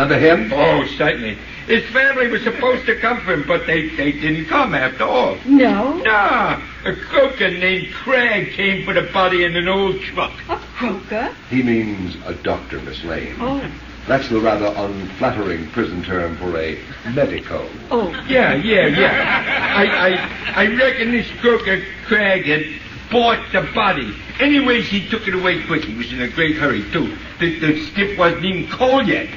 Remember him? Oh, certainly. His family was supposed to come for him, but they didn't come after all. No? Nah, a croaker named Cragg came for the body in an old truck. A croaker? He means a doctor, Miss Lane. Oh. That's the rather unflattering prison term for a medico. Oh. Yeah. I reckon this croaker Cragg had bought the body. Anyways, he took it away quick. He was in a great hurry, too. The stiff wasn't even cold yet.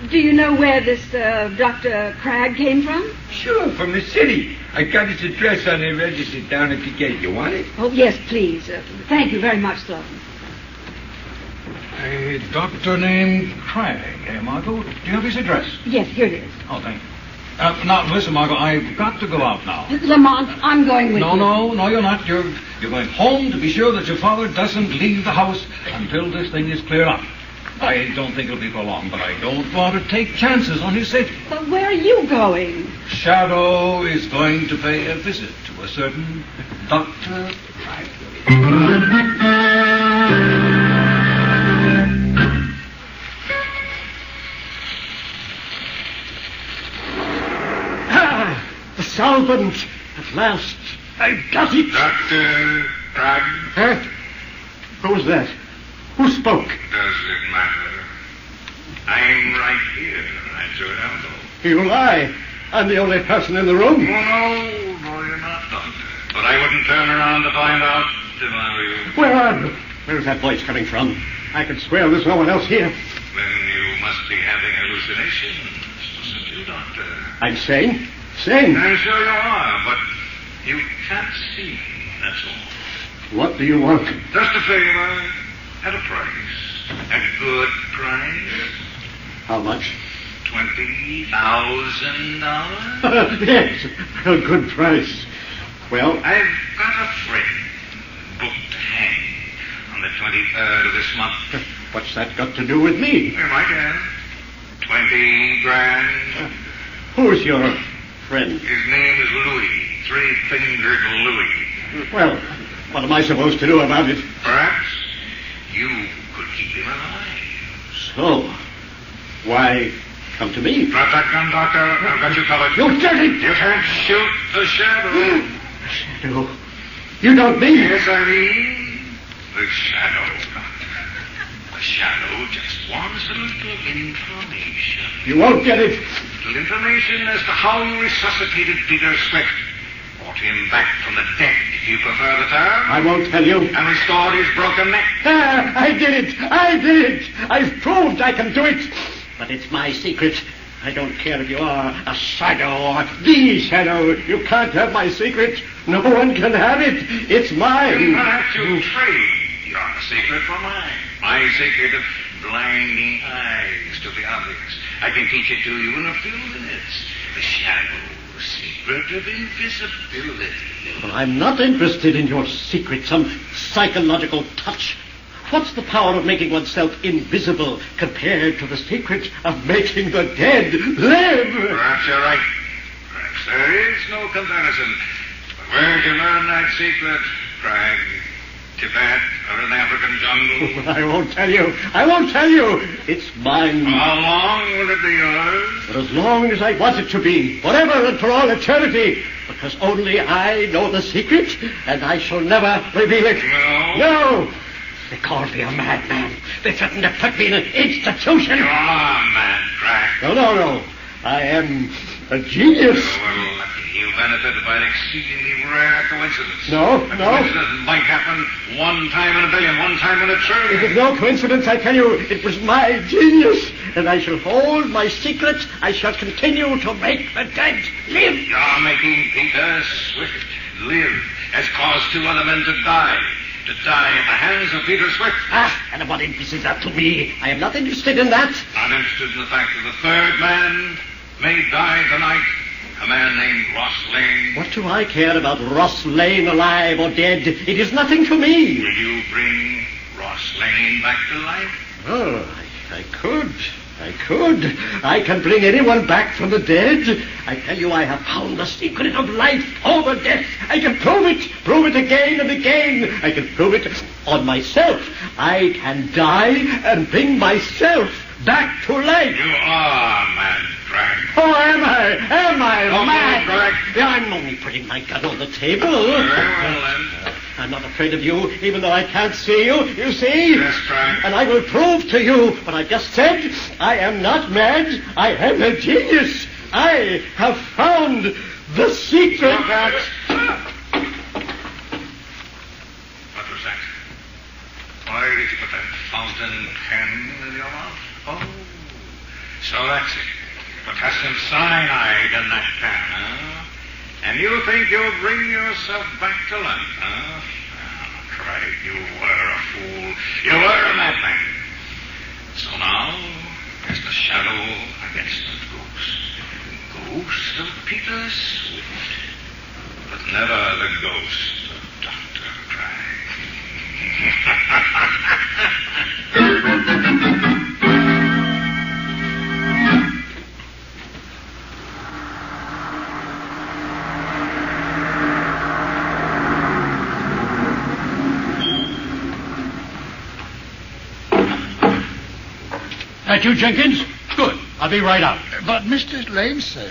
Do you know where this, Dr. Cragg came from? Sure, from the city. I got his address on the register down at the gate. You want it? Oh, yes, please. Thank you very much, Sloan. A doctor named Cragg, Margot? Do you have his address? Yes, here it is. Oh, thank you. Now, listen, Margot, I've got to go out now. Lamont, I'm going with you. No, you're not. You're going home to be sure that your father doesn't leave the house until this thing is cleared up. I don't think it'll be for long, but I don't want to take chances on his safety. But where are you going? Shadow is going to pay a visit to a certain Dr. Cragg. The solvent! At last! I've got it! Dr. Cragg? Huh? Who was that? Who spoke? Does it matter? I'm right here at your elbow. You lie. I'm the only person in the room. No, you're not, Doctor. But I wouldn't turn around to find out if I were you. Where are you? Where's that voice coming from? I can swear there's no one else here. Then you must be having hallucinations. Listen to you, Doctor. I'm sane. Sane. I'm sure you are, but you can't see, that's all. What do you want? Just a favor at a price. A good price. How much? $20,000. Yes, a good price. Well, I've got a friend booked to hang on the 23rd of this month. What's that got to do with me? You might have. 20 grand. Who's your friend? His name is Louis. Three-fingered Louis. Well, what am I supposed to do about it? Perhaps you could keep him alive. So, why come to me? Drop that gun, Doctor. I've got you covered. You dirty... You can't shoot the shadow. Shadow. You don't mean... Yes, I mean the shadow. The shadow just wants a little information. You won't get it. Little information as to how you resuscitated Peter Swift. Brought him back from the dead, if you prefer the term. I won't tell you. And restored his broken neck. I did it. I've proved I can do it. But it's my secret. I don't care if you are a shadow or the shadow. You can't have my secret. No one can have it. It's mine. Perhaps you trade your secret for mine. My secret of blinding eyes to the obvious. I can teach it to you in a few minutes. The shadow's secret of invisibility. Well, I'm not interested in your secret, some psychological touch. What's the power of making oneself invisible compared to the secret of making the dead live? Perhaps you're right. Perhaps there is no comparison. But where'd you learn that secret, Cragg? Tibet or an African jungle? I won't tell you. It's mine. How long will it be yours? For as long as I want it to be. Forever and for all eternity. Because only I know the secret, and I shall never reveal it. No. They called me a madman. They threatened to put me in an institution. You are mad, Cragg. No. I am a genius. Well, you benefited by an exceedingly rare coincidence. No. A coincidence might happen one time in a billion, one time in a trillion. It was no coincidence, I tell you. It was my genius. And I shall hold my secret. I shall continue to make the dead live. You're making Peter Swift live has caused two other men to die. To die at the hands of Peter Swift. And what interest is that to me? I am not interested in that. Not interested in the fact that the third man may die tonight. A man named Ross Lane. What do I care about Ross Lane, alive or dead? It is nothing to me. Will you bring Ross Lane back to life? Oh, I could. I can bring anyone back from the dead. I tell you, I have found the secret of life over death. I can prove it again and again. I can prove it on myself. I can die and bring myself back too late. You are mad, Craig. Oh, am I? Am I Oh, mad? Craig. Yeah, I'm only putting my gun on the table. Very well, then. I'm not afraid of you, even though I can't see you. You see? Yes, Craig. And I will prove to you what I just said. I am not mad. I am a genius. I have found the secret. What was that? Why did you put that fountain pen in your mouth? Oh, so that's it. Potassium cyanide in that pen, huh? And you think you'll bring yourself back to life, huh? Oh, Craig, you were a fool. You were a madman. So now, there's the shadow against the ghost. Ghost of Peter Swift. But never the ghost of Dr. Craig. That you, Jenkins? Good. I'll be right out. But Mr. Lane, sir,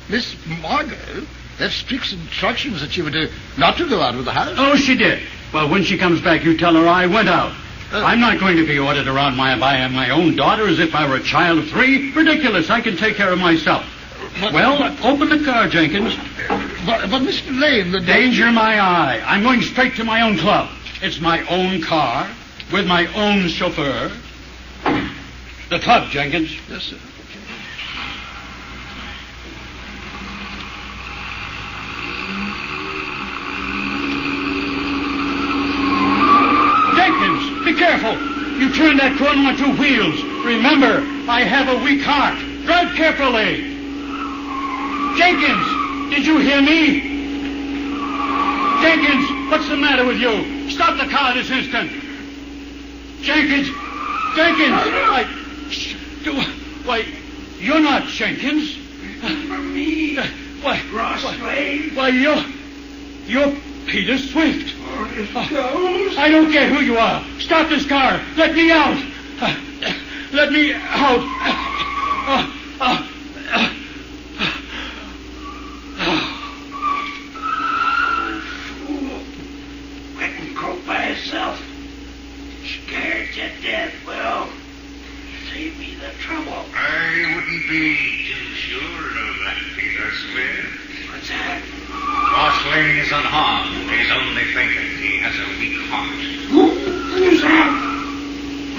Miss Margot left strict instructions that you were not to go out of the house. Oh, she did. Well, when she comes back, you tell her I went out. I'm not going to be ordered around by my own daughter as if I were a child of 3. Ridiculous. I can take care of myself. Open the car, Jenkins. But Mr. Lane, the Danger my eye. I'm going straight to my own club. It's my own car with my own chauffeur. The club, Jenkins. Yes, sir. Jenkins, be careful. You turned that corner on 2 wheels. Remember, I have a weak heart. Drive carefully. Jenkins, did you hear me? Jenkins, what's the matter with you? Stop the car this instant. Jenkins, why, you're not Jenkins. Me? Ross Lane? Why, you're Peter Swift. I I don't care who you are. Stop this car. Let me out. Let me out. Went and croaked by himself. Scared to death. Well, save me the trouble. I wouldn't be too sure of that, Peter Swift. What's that? Ross Lane is unharmed. He's only thinking. He has a weak heart. Who's that?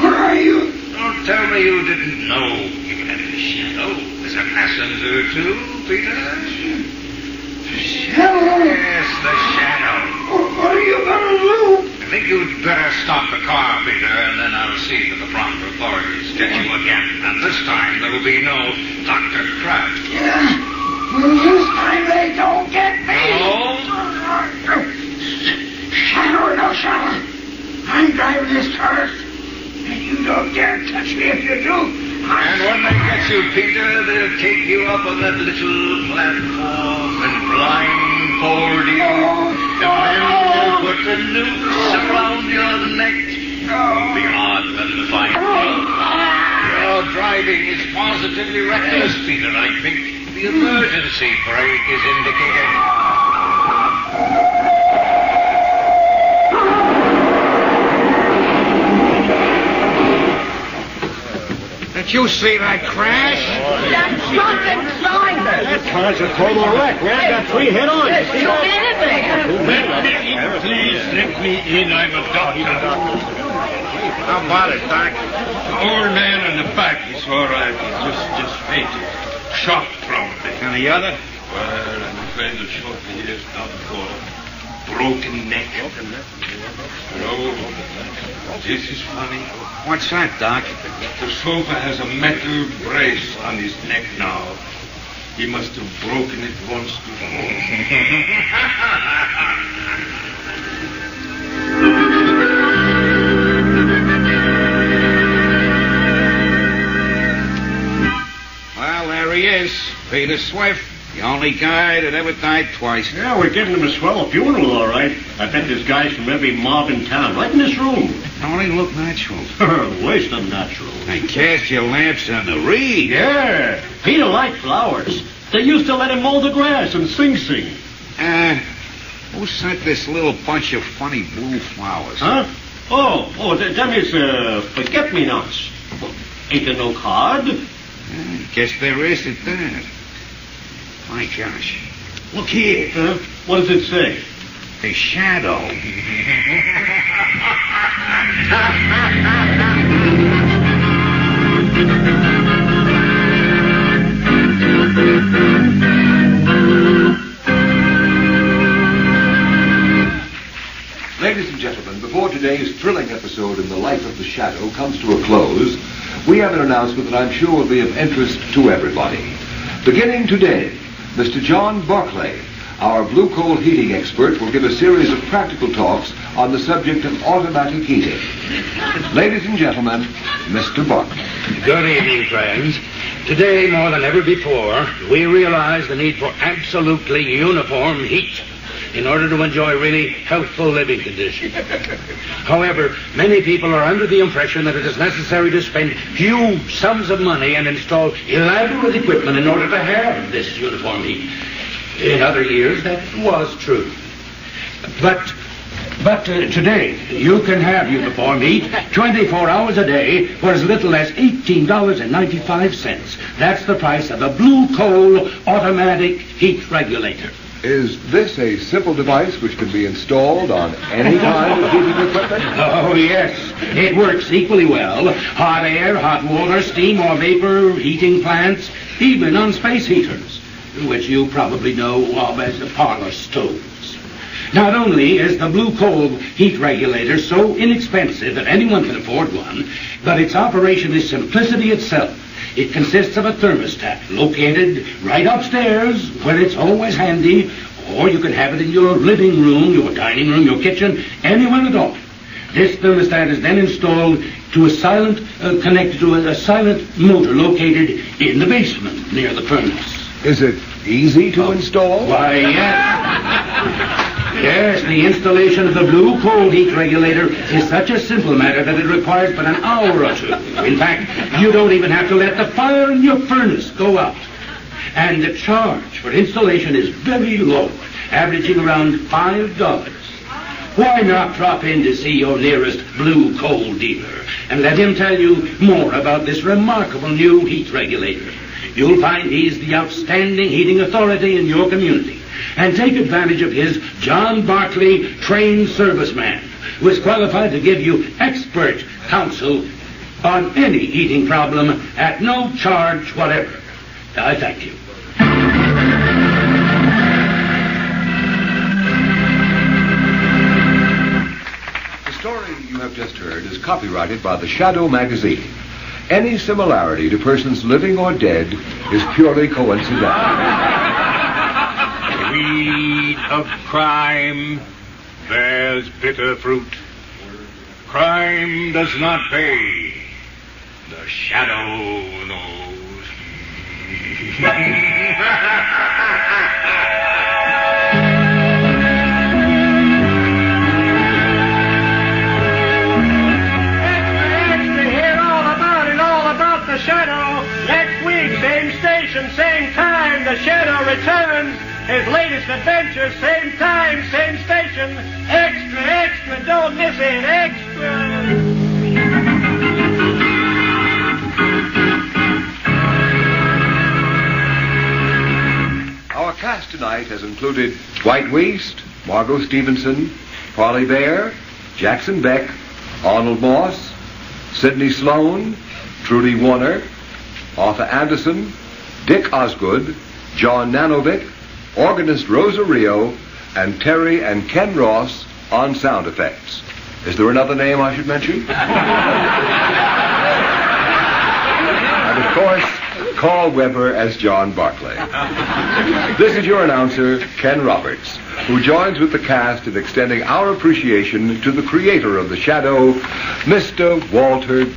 Where are you? Don't tell me you didn't know you had a shadow as a passenger, too, Peter. Shadow? Yes, the shadow. What are you going to do? I think you'd better stop the car, Peter, and then I'll see that the proper authorities get you again. And this time there will be no Dr. Craig. Yeah. Well, this time they don't get me. No? Shadow, no shadow. I'm driving this car, and you don't dare touch me if you do. And when they get you, Peter, they'll take you up on that little platform and blindfold you. And then they'll put the noose around your neck. It'll be hard for them to find you. Your driving is positively reckless, Peter. I think the emergency brake is indicated. Did you see that crash? That drunken driver! That car's a total wreck. We have got 3 head-ons. There's 2 men in there! Please let me in. I'm a doctor. How about it, Doc? The old man in the back is all right. He's just fainted. Shock, probably. And the other? Well, I'm afraid the shortly he is down for broken neck. No, this is funny. What's that, Doc? The chauffeur has a metal brace on his neck now. He must have broken it once before. Well, there he is, Peter Swift, the only guy that ever died twice. Yeah, we're giving him a swell funeral, all right. I bet there's guys from every mob in town, right in this room. Don't he look natural? Worse than natural. And cast your lamps on the reed. Yeah, Peter liked flowers. They used to let him mow the grass and sing. Who sent this little bunch of funny blue flowers? Huh? Oh, them is forget-me-nots. Ain't there no card? Guess there is at that. My gosh. Look here. What does it say? The shadow. Ladies and gentlemen, before today's thrilling episode in the life of the Shadow comes to a close, we have an announcement that I'm sure will be of interest to everybody. Beginning today, Mr. John Barclay, our blue coal heating expert, will give a series of practical talks on the subject of automatic heating. Ladies and gentlemen, Mr. Barclay. Good evening, friends. Today, more than ever before, we realize the need for absolutely uniform heat in order to enjoy really healthful living conditions. However, many people are under the impression that it is necessary to spend huge sums of money and install elaborate equipment in order to have this uniform heat. In other years, that was true. But today, you can have uniform heat 24 hours a day for as little as $18.95. That's the price of a blue coal automatic heat regulator. Is this a simple device which can be installed on any kind of heating equipment? Oh, yes. It works equally well. Hot air, hot water, steam or vapor heating plants, even on space heaters, which you probably know of as parlor stoves. Not only is the blue coal heat regulator so inexpensive that anyone can afford one, but its operation is simplicity itself. It consists of a thermostat located right upstairs where it's always handy, or you can have it in your living room, your dining room, your kitchen, anywhere at all. This thermostat is then installed to connected to a silent motor located in the basement near the furnace. Is it easy to install? Why, yes. Yes, the installation of the blue coal heat regulator is such a simple matter that it requires but an hour or two. In fact, you don't even have to let the fire in your furnace go out. And the charge for installation is very low, averaging around $5. Why not drop in to see your nearest blue coal dealer and let him tell you more about this remarkable new heat regulator? You'll find he's the outstanding heating authority in your community. And take advantage of his John Barclay trained serviceman, who is qualified to give you expert counsel on any heating problem at no charge whatever. I thank you. The story you have just heard is copyrighted by the Shadow magazine. Any similarity to persons living or dead is purely coincidental. Weed of crime bears bitter fruit. Crime does not pay. The Shadow knows. Extra, hear all about the Shadow. Next week, same station, same time, the Shadow returns. His latest adventure, same time, same station. Extra, don't miss it, extra. Our cast tonight has included Dwight Weist, Margot Stevenson, Parley Bear, Jackson Beck, Arnold Moss, Sidney Sloan, Trudy Warner, Arthur Anderson, Dick Osgood, John Nanovic, organist Rosa Rio, and Terry and Ken Ross on sound effects. Is there another name I should mention? And of course, Carl Weber as John Barclay. This is your announcer, Ken Roberts, who joins with the cast in extending our appreciation to the creator of the Shadow, Mr. Walter